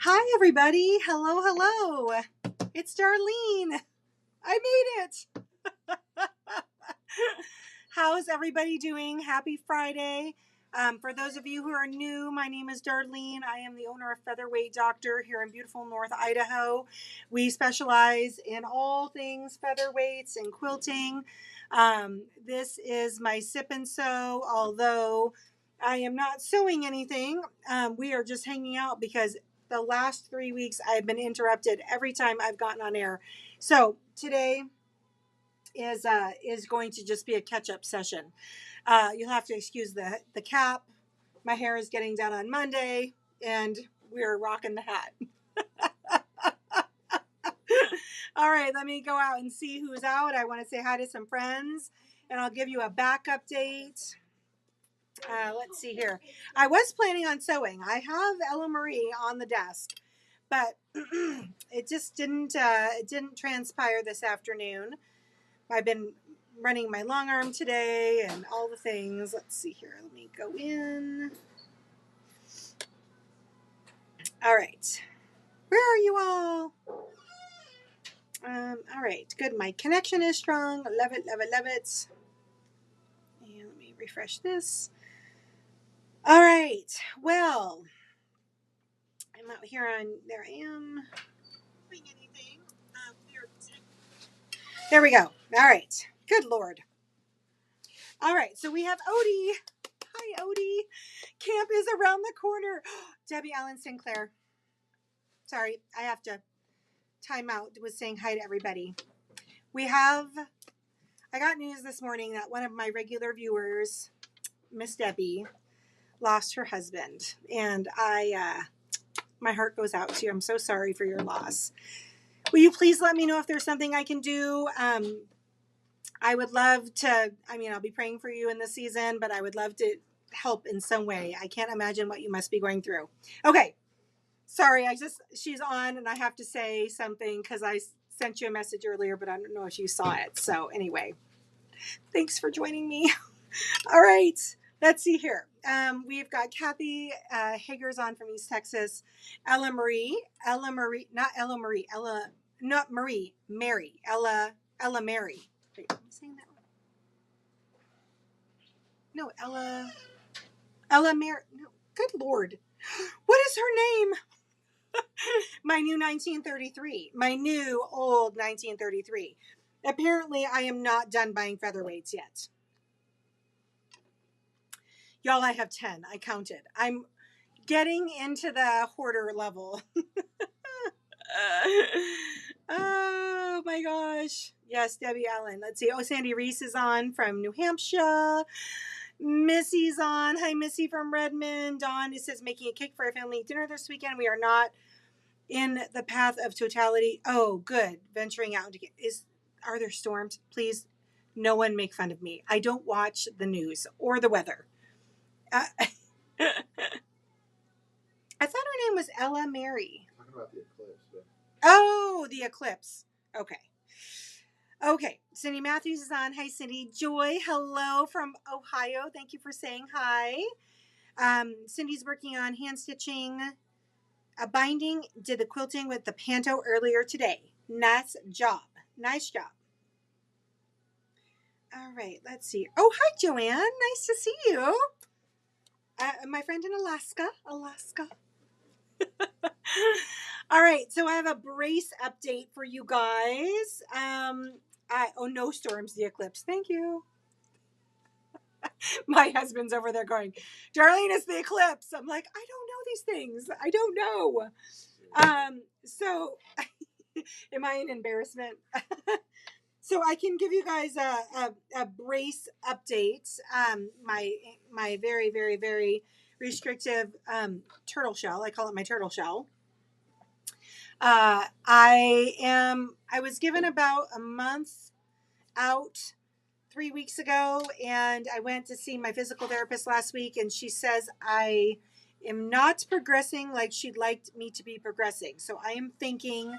Hi, everybody. Hello, hello. It's Darlene. I made it. How's everybody doing? Happy Friday. For those of you who are new, my name is Darlene. I am the owner of Featherweight Doctor here in beautiful North Idaho. We specialize in all things featherweights and quilting. This is my sip and sew, although I am not sewing anything. We are just hanging out because the last 3 weeks I've been interrupted every time I've gotten on air. So today is going to just be a catch-up session. You'll have to excuse the cap. My hair is getting done on Monday, and we're rocking the hat. All right, let me go out and see who's out. I want to say hi to some friends, and I'll give you a back update. Let's see here. I was planning on sewing. I have Ella Marie on the desk, but it just didn't transpire this afternoon. I've been running my long arm today and all the things. Let's see here. Let me go in. All right. Where are you all? All right. Good. My connection is strong. Love it, love it, love it. And let me refresh this. All right. Well, I'm out here on, there I am. Anything. There we go. All right. Good Lord. All right. So we have Odie. Hi, Odie. Camp is around the corner. Debbie Allen Sinclair. Sorry, I have to time out with saying hi to everybody. I got news this morning that one of my regular viewers, Miss Debbie, lost her husband. And my heart goes out to you. I'm so sorry for your loss. Will you please let me know if there's something I can do? I would love to, I'll be praying for you in this season, but I would love to help in some way. I can't imagine what you must be going through. Okay. Sorry, she's on and I have to say something because I sent you a message earlier, but I don't know if you saw it. So anyway, thanks for joining me. All right, let's see here. We've got Kathy Hager's on from East Texas. Mary. Mary. Wait, am I saying that wrong? No, Ella Mary. No, good Lord. What is her name? My new 1933. My new old 1933. Apparently, I am not done buying featherweights yet. Y'all, I have 10. I counted. I'm getting into the hoarder level. Oh my gosh. Yes, Debbie Allen. Let's see. Oh, Sandy Reese is on from New Hampshire. Missy's on. Hi, Missy from Redmond. Dawn, it says making a cake for our family dinner this weekend. We are not in the path of totality. Oh, good. Venturing out are there storms? Please, no one make fun of me. I don't watch the news or the weather. I thought her name was Ella Mary. Talking about the eclipse. But... Oh, the eclipse. Okay. Cindy Matthews is on. Hi, Cindy. Joy, hello from Ohio. Thank you for saying hi. Cindy's working on hand stitching. A binding, did the quilting with the Panto earlier today. Nice job. All right, let's see. Oh, hi, Joanne. Nice to see you. My friend in Alaska. All right, so I have a brace update for you guys. No storms, the eclipse. Thank you. My husband's over there going, Darlene, it's the eclipse. I'm like, I don't know these things. I don't know. So am I an embarrassment? So I can give you guys a brace update. My very, very, very restrictive turtle shell. I call it my turtle shell. I was given about a month out 3 weeks ago, and I went to see my physical therapist last week, and she says I am not progressing like she'd like me to be progressing. So I am thinking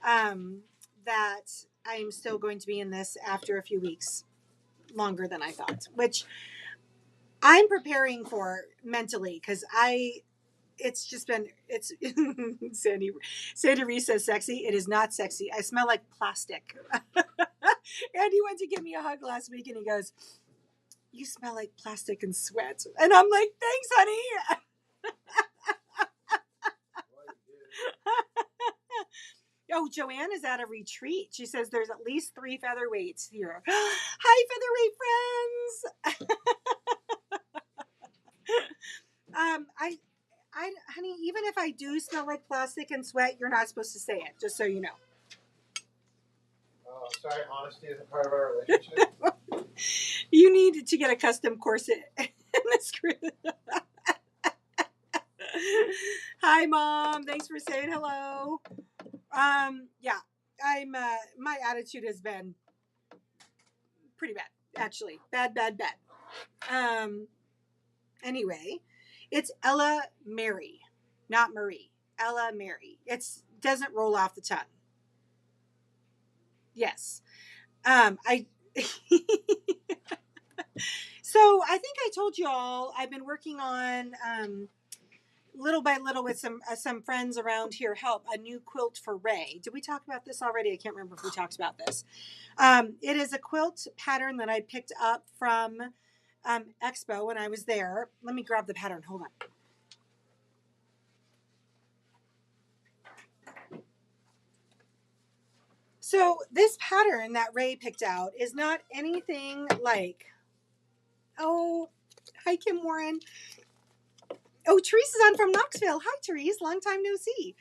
that I'm still going to be in this after a few weeks, longer than I thought, which I'm preparing for mentally, because it's just been, it's Sandy Reese says sexy. It is not sexy. I smell like plastic. Andy went to give me a hug last week and he goes, you smell like plastic and sweat. And I'm like, thanks, honey. Oh, Joanne is at a retreat. She says there's at least 3 featherweights here. Hi, featherweight friends. Honey, even if I do smell like plastic and sweat, you're not supposed to say it, just so you know. Oh, sorry, honesty isn't part of our relationship. You need to get a custom corset in this group. Hi, Mom. Thanks for saying hello. Yeah, I'm. My attitude has been pretty bad, actually. Bad. Anyway, it's Ella Mary, not Marie. Ella Mary. It's doesn't roll off the tongue. Yes. I. So I think I told you all I've been working on little by little with some friends around here help a new quilt for Ray. Did we talk about this already? I can't remember if we talked about this. It is a quilt pattern that I picked up from Expo when I was there. Let me grab the pattern. Hold on. So this pattern that Ray picked out is not anything like, oh, hi, Kim Warren. Oh, Therese is on from Knoxville. Hi, Therese. Long time no see.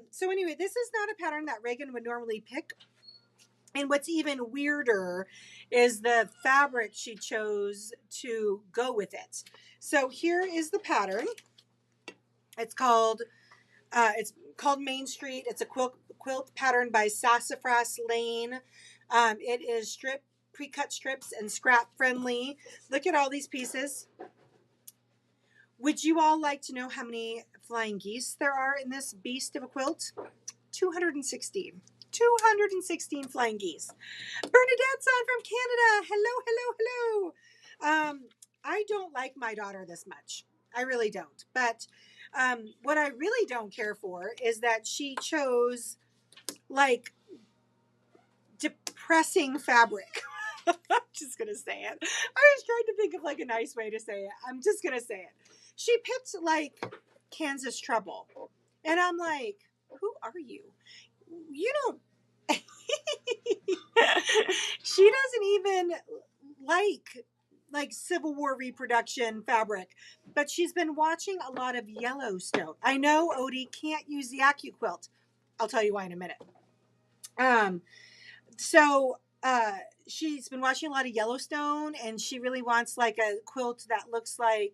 So anyway, this is not a pattern that Reagan would normally pick. And what's even weirder is the fabric she chose to go with it. So here is the pattern. It's called Main Street. It's a quilt pattern by Sassafras Lane. It is pre-cut strips and scrap friendly. Look at all these pieces. Would you all like to know how many flying geese there are in this beast of a quilt? 216. 216 flying geese. Bernadette's on from Canada. Hello. I don't like my daughter this much. I really don't. But what I really don't care for is that she chose like depressing fabric. I'm just going to say it. I was trying to think of like a nice way to say it. I'm just going to say it. She picked like Kansas Trouble. And I'm like, who are you? You don't. She doesn't even like Civil War reproduction fabric, but she's been watching a lot of Yellowstone. I know Odie can't use the AccuQuilt. I'll tell you why in a minute. She's been watching a lot of Yellowstone, and she really wants like a quilt that looks like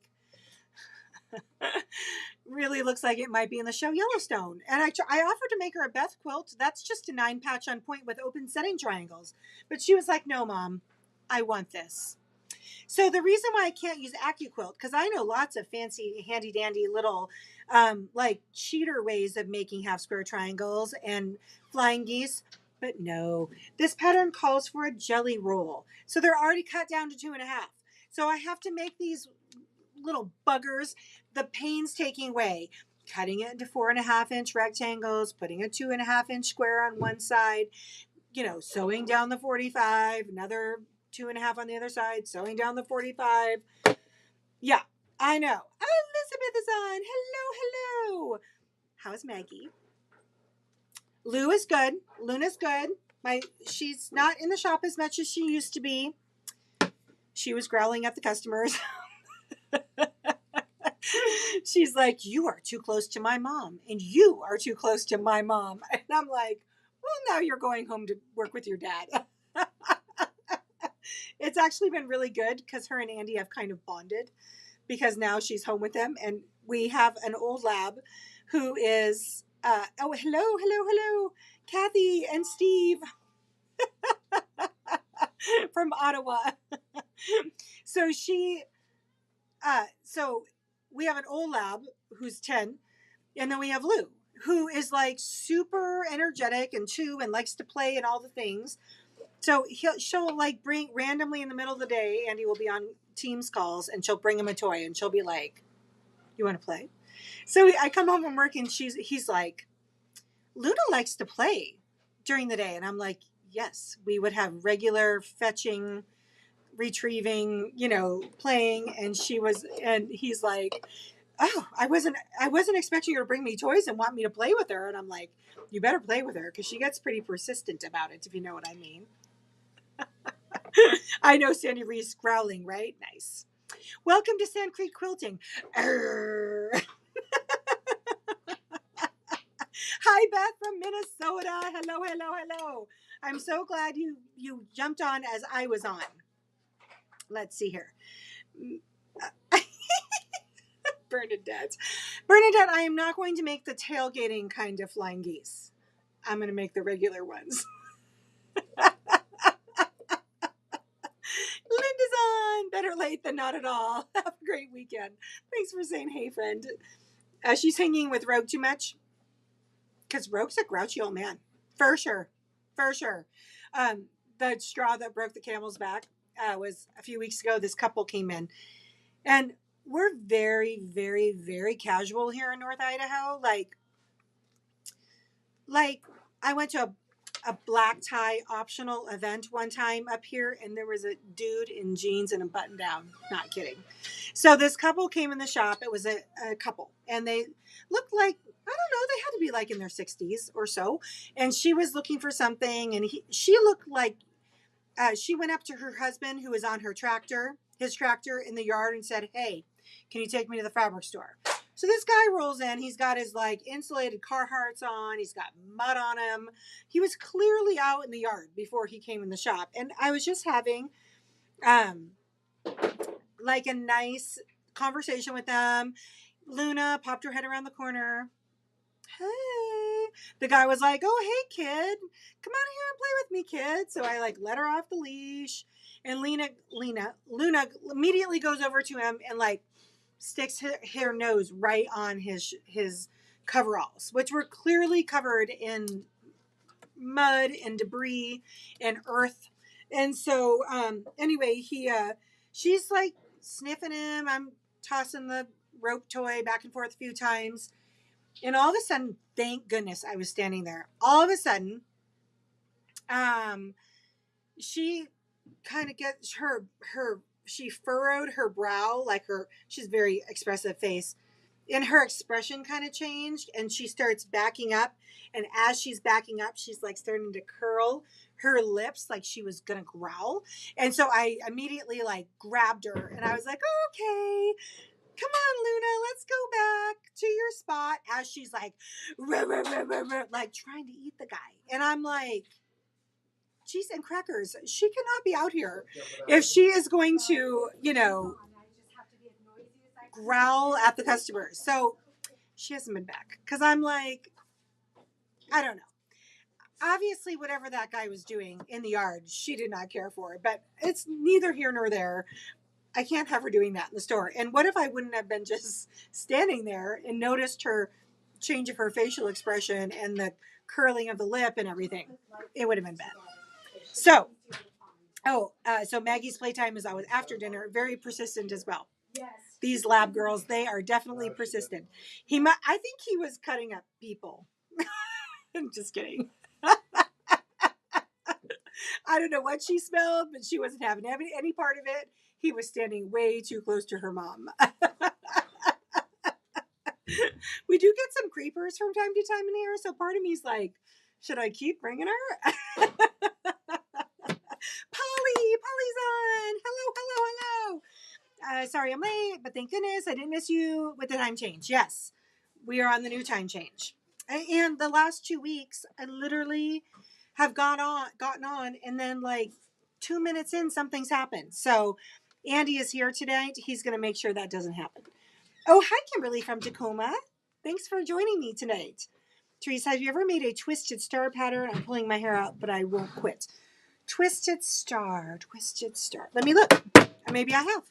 really looks like it might be in the show Yellowstone. And I offered to make her a Beth quilt. That's just a 9-patch on point with open setting triangles. But she was like, no, Mom, I want this. So the reason why I can't use AccuQuilt, because I know lots of fancy, handy-dandy little like cheater ways of making half square triangles and flying geese. But no, this pattern calls for a jelly roll. So they're already cut down to 2.5. So I have to make these little buggers the painstaking way, cutting it into 4.5-inch rectangles, putting a 2.5-inch square on one side, sewing down the 45, another 2.5 on the other side, sewing down the 45. Yeah, I know. Elizabeth is on. Hello. How's Maggie? Lou is good. Luna's good. She's not in the shop as much as she used to be. She was growling at the customers. She's like, you are too close to my mom, and you are too close to my mom. And I'm like, well, now you're going home to work with your dad. It's actually been really good because her and Andy have kind of bonded because now she's home with them. And we have an old lab who is, hello, Kathy and Steve from Ottawa. So we have an old lab who's 10, and then we have Lou, who is like super energetic and likes to play and all the things. So she'll like bring randomly in the middle of the day, Andy will be on Teams calls, and she'll bring him a toy, and she'll be like, You want to play? So I come home from work and he's like, Luna likes to play during the day. And I'm like, yes, we would have regular fetching, retrieving, playing. And he's like, oh, I wasn't expecting her to bring me toys and want me to play with her. And I'm like, you better play with her because she gets pretty persistent about it, if you know what I mean. I know Sandy Reese growling, right? Nice. Welcome to Sand Creek Quilting. Arr. Hi, Beth from Minnesota. Hello, hello, hello. I'm so glad you jumped on as I was on. Let's see here. Bernadette. Bernadette, I am not going to make the tailgating kind of flying geese. I'm going to make the regular ones. Linda's on. Better late than not at all. Have a great weekend. Thanks for saying hey, friend. She's hanging with Rogue too much. Because Rogue's a grouchy old man. For sure. For sure. The straw that broke the camel's back was a few weeks ago. This couple came in. And we're very, very, very casual here in North Idaho. Like I went to a black tie optional event one time up here, and there was a dude in jeans and a button down. Not kidding. So this couple came in the shop. It was a couple, and they looked like, I don't know, they had to be like in their 60s or so. And she was looking for something, and she looked like she went up to her husband who was on his tractor in the yard, and said, hey, can you take me to the fabric store? So this guy rolls in. He's got his insulated Carhartts on. He's got mud on him. He was clearly out in the yard before he came in the shop. And I was just having a nice conversation with them. Luna popped her head around the corner. Hey. The guy was like, oh, hey, kid. Come on here and play with me, kid. So I let her off the leash. And Luna immediately goes over to him and sticks her nose right on his coveralls, which were clearly covered in mud and debris and earth. And so anyway, she's sniffing him. I'm tossing the rope toy back and forth a few times. And all of a sudden, thank goodness I was standing there. All of a sudden, she kind of gets she furrowed her brow, she's very expressive face. And her expression kind of changed, and she starts backing up. And as she's backing up, she's starting to curl her lips like she was going to growl. And so I immediately grabbed her, and I was like, okay, come on, Luna, let's go back to your spot, as she's ruh, ruh, ruh, ruh, ruh, trying to eat the guy. And I'm like, cheese and crackers, she cannot be out here if she is going to, growl at the customers. So she hasn't been back because I'm I don't know. Obviously, whatever that guy was doing in the yard, she did not care for it, but it's neither here nor there. I can't have her doing that in the store. And what if I wouldn't have been just standing there and noticed her change of her facial expression and the curling of the lip and everything? It would have been bad. So, so Maggie's playtime is always after dinner, very persistent as well. Yes. These lab girls, they are definitely persistent. I think he was cutting up people. I'm just kidding. I don't know what she smelled, but she wasn't having any part of it. He was standing way too close to her mom. We do get some creepers from time to time in here, so part of me is like, should I keep bringing her? Polly's on. Hello. Sorry I'm late, but thank goodness I didn't miss you with the time change. Yes, we are on the new time change. And the last 2 weeks, I literally have gotten on, and then 2 minutes in, something's happened. So Andy is here tonight. He's going to make sure that doesn't happen. Oh, hi, Kimberly from Tacoma. Thanks for joining me tonight. Teresa, have you ever made a twisted star pattern? I'm pulling my hair out, but I won't quit. Twisted star. Let me look. Maybe I have.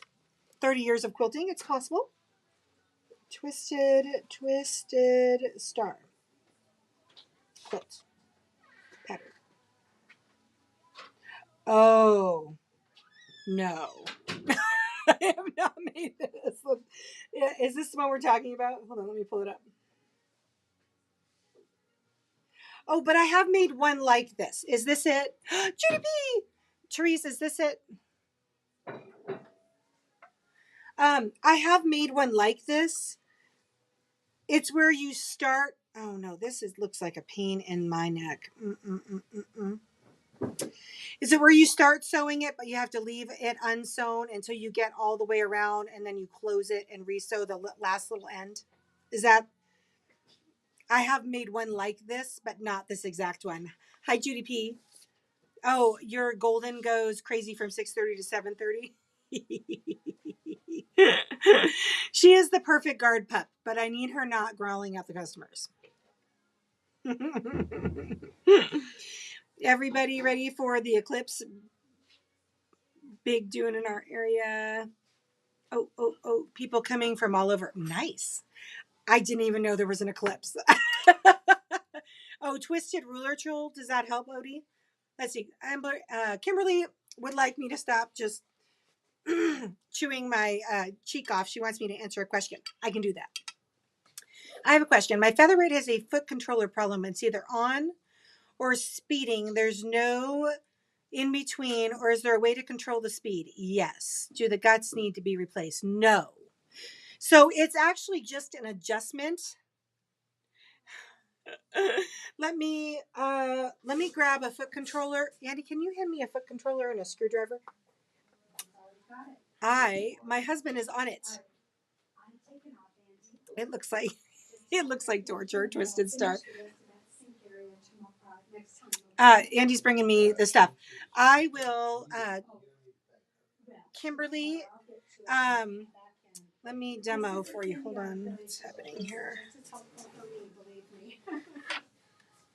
30 years of quilting, it's possible. Twisted star quilt pattern. Oh, no. I have not made this. Is this the one we're talking about? Hold on, let me pull it up. Oh, but I have made one like this. Is this it? Judy P! Therese, is this it? I have made one like this. It's where you start. Oh no, looks like a pain in my neck. Is it where you start sewing it, but you have to leave it unsewn until you get all the way around, and then you close it and resew the last little end? Is that? I have made one like this, but not this exact one. Hi, Judy P. Oh, your golden goes crazy from 6:30 to 7:30. She is the perfect guard pup, but I need her not growling at the customers. Everybody ready for the eclipse? Big doing in our area. Oh, people coming from all over. Nice. I didn't even know there was an eclipse. Oh, twisted ruler tool. Does that help, Odie? Let's see. Kimberly would like me to stop just chewing my cheek off. She wants me to answer a question. I can do that. I have a question. My featherweight has a foot controller problem. It's either on or speeding. There's no in between, or is there a way to control the speed? Yes. Do the guts need to be replaced? No. So it's actually just an adjustment. Let me grab a foot controller. Andy, can you hand me a foot controller and a screwdriver? My husband is on it. It looks like torture, twisted star. Andy's bringing me the stuff. I will, Kimberly, let me demo for you. Hold on. What's happening here?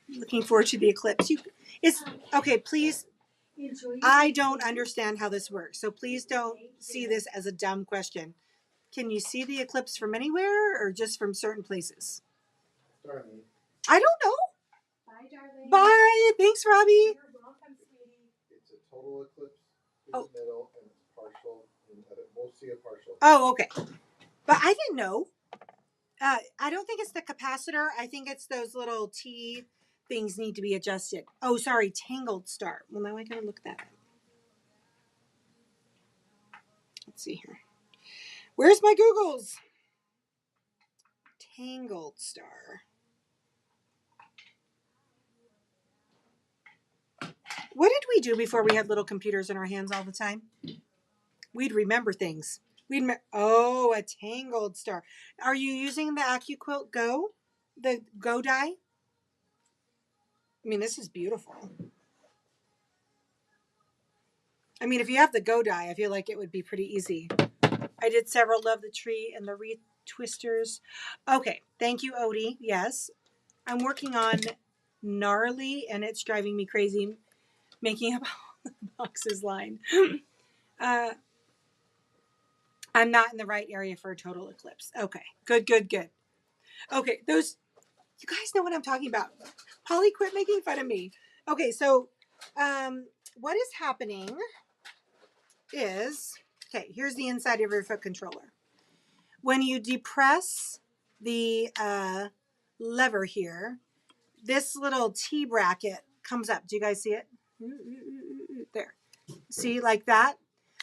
Looking forward to the eclipse. Okay, please. I don't understand how this works, so please don't see this as a dumb question. Can you see the eclipse from anywhere or just from certain places? Darlene. I don't know. Bye, Darlene. Bye. Thanks, Robbie. You're welcome, sweetie. It's a total eclipse in the middle, and it's partial. We'll see a partial. Oh, okay. But I didn't know. I don't think it's the capacitor. I think it's those little T things need to be adjusted. Oh, sorry, tangled star. Well, now I gotta look that up. Let's see here. Where's my Googles? Tangled star. What did we do before we had little computers in our hands all the time? We'd remember things. A tangled star. Are you using the AccuQuilt Go? The Go die? I mean, this is beautiful. I mean, if you have the Go die, I feel like it would be pretty easy. I did several. Love the tree and the wreath twisters. Okay, thank you, Odie. Yes, I'm working on gnarly, and it's driving me crazy, making up all the boxes line. I'm not in the right area for a total eclipse. Okay, good. Okay, you guys know what I'm talking about. Polly, quit making fun of me. Okay, so what is happening is, okay, here's the inside of your foot controller. When you depress the lever here, this little T bracket comes up. Do you guys see it? There. See, like that?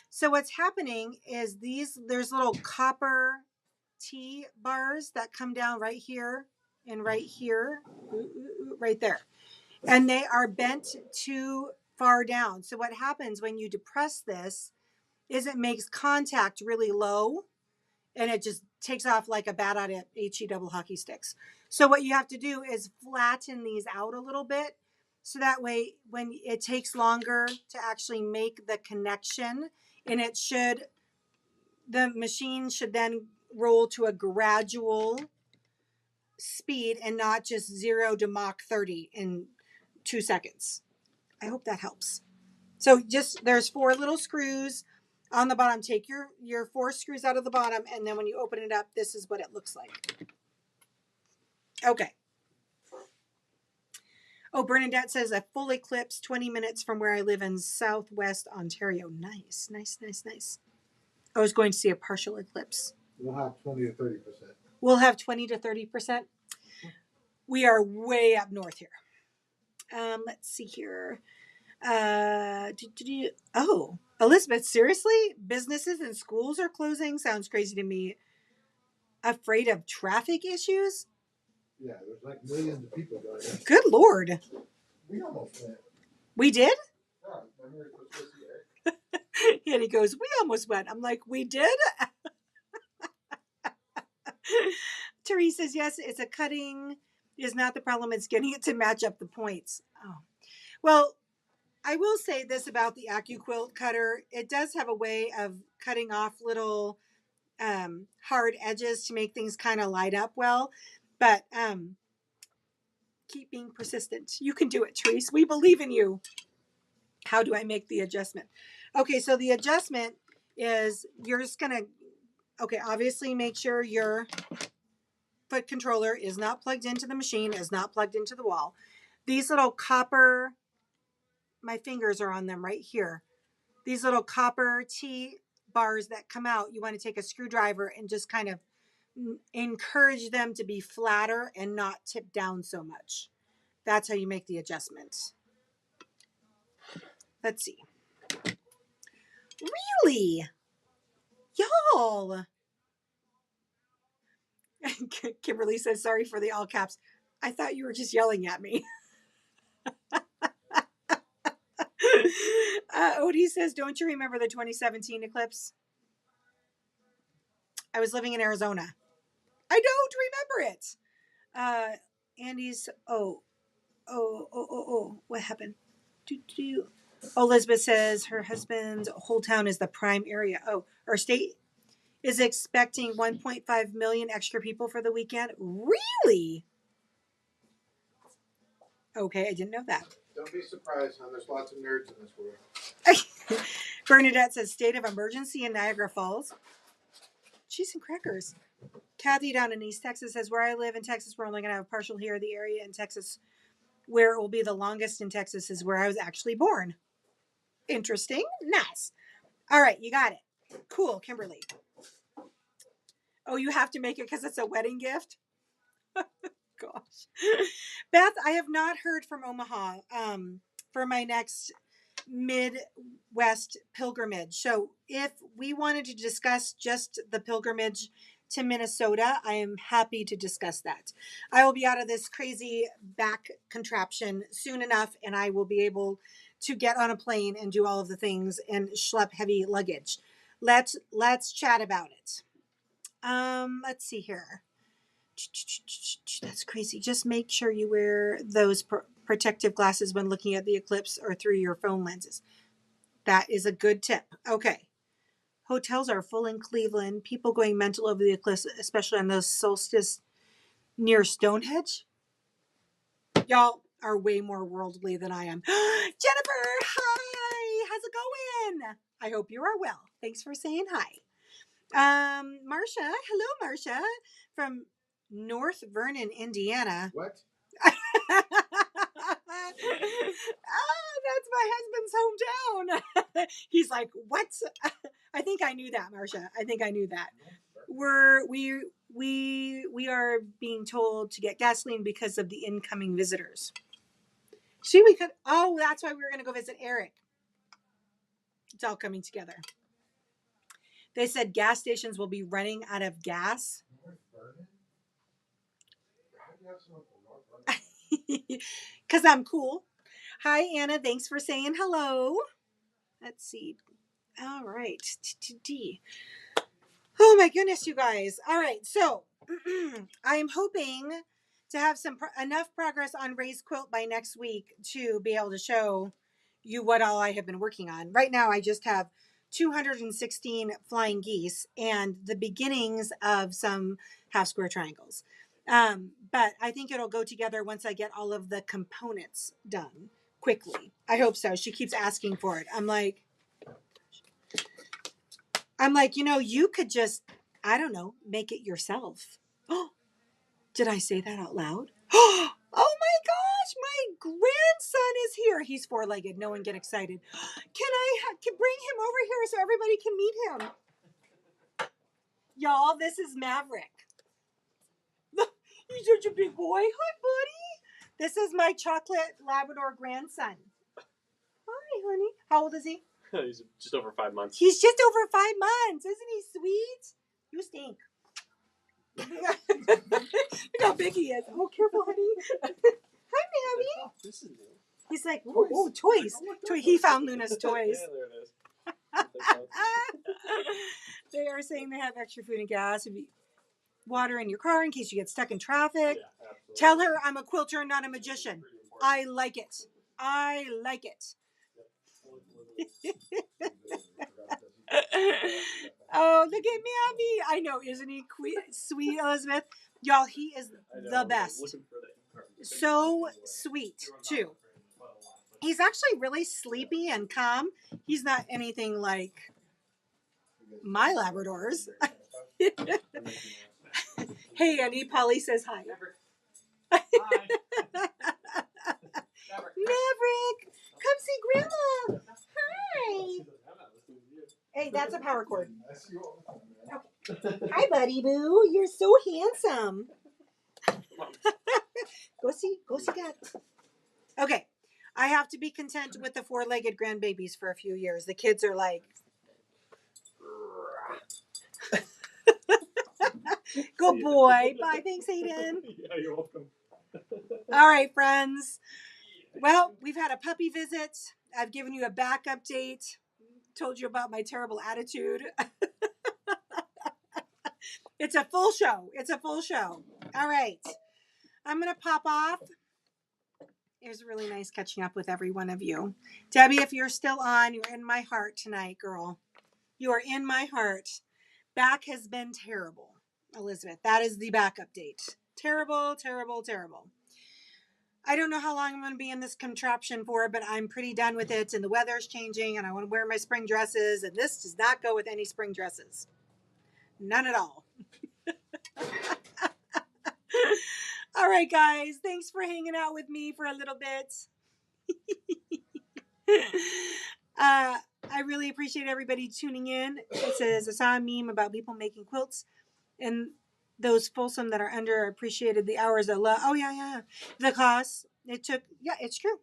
So what's happening is there's little copper T bars that come down right here and right here, right there. And they are bent too far down. So what happens when you depress this is it makes contact really low, and it just takes off like a bat out of HE double hockey sticks. So what you have to do is flatten these out a little bit, so that way when it takes longer to actually make the connection, and the machine should then roll to a gradual speed and not just 0 to Mach 30 in 2 seconds. I hope that helps. So there's 4 little screws on the bottom. Take your 4 screws out of the bottom, and then when you open it up, this is what it looks like. Okay. Oh, Bernadette says a full eclipse 20 minutes from where I live in Southwest Ontario. Nice. I was going to see a partial eclipse. We'll have 20 to 30%. We'll have 20 to 30%. We are way up north here. Let's see here. Oh, Elizabeth, seriously? Businesses and schools are closing? Sounds crazy to me. Afraid of traffic issues? Yeah, there's like millions of people going in. Good Lord. We almost went. We did? Yeah, remember it was supposed to be Eric? And he goes, we almost went. I'm like, we did? Therese says, yes, it's a cutting is not the problem. It's getting it to match up the points. Oh, well, I will say this about the AccuQuilt cutter. It does have a way of cutting off little hard edges to make things kind of light up well. But keep being persistent. You can do it, Therese. We believe in you. How do I make the adjustment? Okay, so the adjustment is you're just going to, okay, obviously make sure your foot controller is not plugged into the machine, is not plugged into the wall. These little copper, my fingers are on them right here. These little copper T bars that come out, you want to take a screwdriver and just kind of encourage them to be flatter and not tip down so much. That's how you make the adjustment. Let's see. Really? Y'all. Kimberly says, sorry for the all caps. I thought you were just yelling at me. Odie says, don't you remember the 2017 eclipse? I was living in Arizona. I don't remember it. Andy's, what happened? Elizabeth says her husband's whole town is the prime area. Our state is expecting 1.5 million extra people for the weekend. Really? Okay, I didn't know that. Don't be surprised, hon. There's lots of nerds in this world. Bernadette says state of emergency in Niagara Falls. Cheese and crackers. Kathy down in East Texas says, where I live in Texas, we're only going to have partial here. The area in Texas where it will be the longest in Texas is where I was actually born. Interesting. Nice. All right, you got it. Cool, Kimberly. Oh, you have to make it because it's a wedding gift? Gosh. Beth, I have not heard from Omaha for my next Midwest pilgrimage. So if we wanted to discuss just the pilgrimage to Minnesota, I am happy to discuss that. I will be out of this crazy back contraption soon enough, and I will be able to get on a plane and do all of the things and schlep heavy luggage. Let's chat about it. Let's see here. That's crazy. Just make sure you wear those protective glasses when looking at the eclipse or through your phone lenses. That is a good tip. Okay. Hotels are full in Cleveland. People going mental over the eclipse, especially on those solstice near Stonehenge. Y'all are way more worldly than I am. Jennifer, hi. How's it going? I hope you are well. Thanks for saying hi. Marcia, hello, Marcia, from North Vernon, Indiana. What? Oh, that's my husband's hometown. He's like, what? I think I knew that, Marcia. I think I knew that. We are being told to get gasoline because of the incoming visitors. See, we could. Oh, that's why we were going to go visit Eric. It's all coming together. They said gas stations will be running out of gas. Because I'm cool. Hi, Anna. Thanks for saying hello. Let's see. All right. Oh, my goodness, you guys. All right. So I am hoping to have enough progress on Ray's quilt by next week to be able to show you what all I have been working on. Right now, I just have 216 flying geese and the beginnings of some half square triangles. But I think it'll go together once I get all of the components done quickly. I hope so. She keeps asking for it. I'm like, you could just, I don't know, make it yourself. Oh, did I say that out loud? Oh my gosh, my grandson is here. He's four-legged. No one get excited. Can bring him over here so everybody can meet him? Y'all, this is Maverick. He's such a big boy. Hi, buddy. This is my chocolate Labrador grandson. Hi, honey. How old is he? He's just over 5 months. He's just over 5 months. Isn't he sweet? You stink. Look how big he is. Oh, careful, honey. Hi, Mammy. Oh, this is new. He's like, oh, toys. He found Luna's toys. Yeah, there it is. They are saying they have extra food and gas, water in your car in case you get stuck in traffic. Yeah, Tell her I'm a quilter, not a magician. I like it. I like it. Oh, look at Mammy. I know, isn't he sweet, Elizabeth? Y'all, he is the best. So sweet, too. He's actually really sleepy and calm. He's not anything like my Labradors. Hey, Annie, Polly says hi. Maverick, come see Grandma. Hi. Hey, that's a power cord. Okay. Hi, buddy boo. You're so handsome. Go see Dad. Okay. I have to be content with the 4-legged grandbabies for a few years. The kids are like, good boy. Bye. Thanks, Aiden. Yeah, you're welcome. All right, friends. Well, we've had a puppy visit. I've given you a back update. Told you about my terrible attitude. It's a full show. It's a full show. All right. I'm going to pop off. It was really nice catching up with every one of you. Debbie, if you're still on, you're in my heart tonight, girl. You are in my heart. Back has been terrible, Elizabeth. That is the back update. Terrible, terrible, terrible. I don't know how long I'm going to be in this contraption for, but I'm pretty done with it. And the weather's changing, and I want to wear my spring dresses. And this does not go with any spring dresses. None at all. All right, guys. Thanks for hanging out with me for a little bit. I really appreciate everybody tuning in. It says, I saw a meme about people making quilts and those Folsom that are underappreciated, the hours that love. Oh, yeah. The cost it took. Yeah, it's true.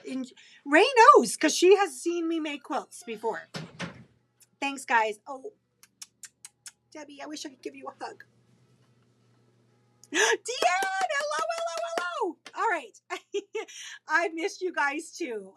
And Ray knows because she has seen me make quilts before. Thanks, guys. Oh, Debbie, I wish I could give you a hug. Deanne, hello. All right. I missed you guys too.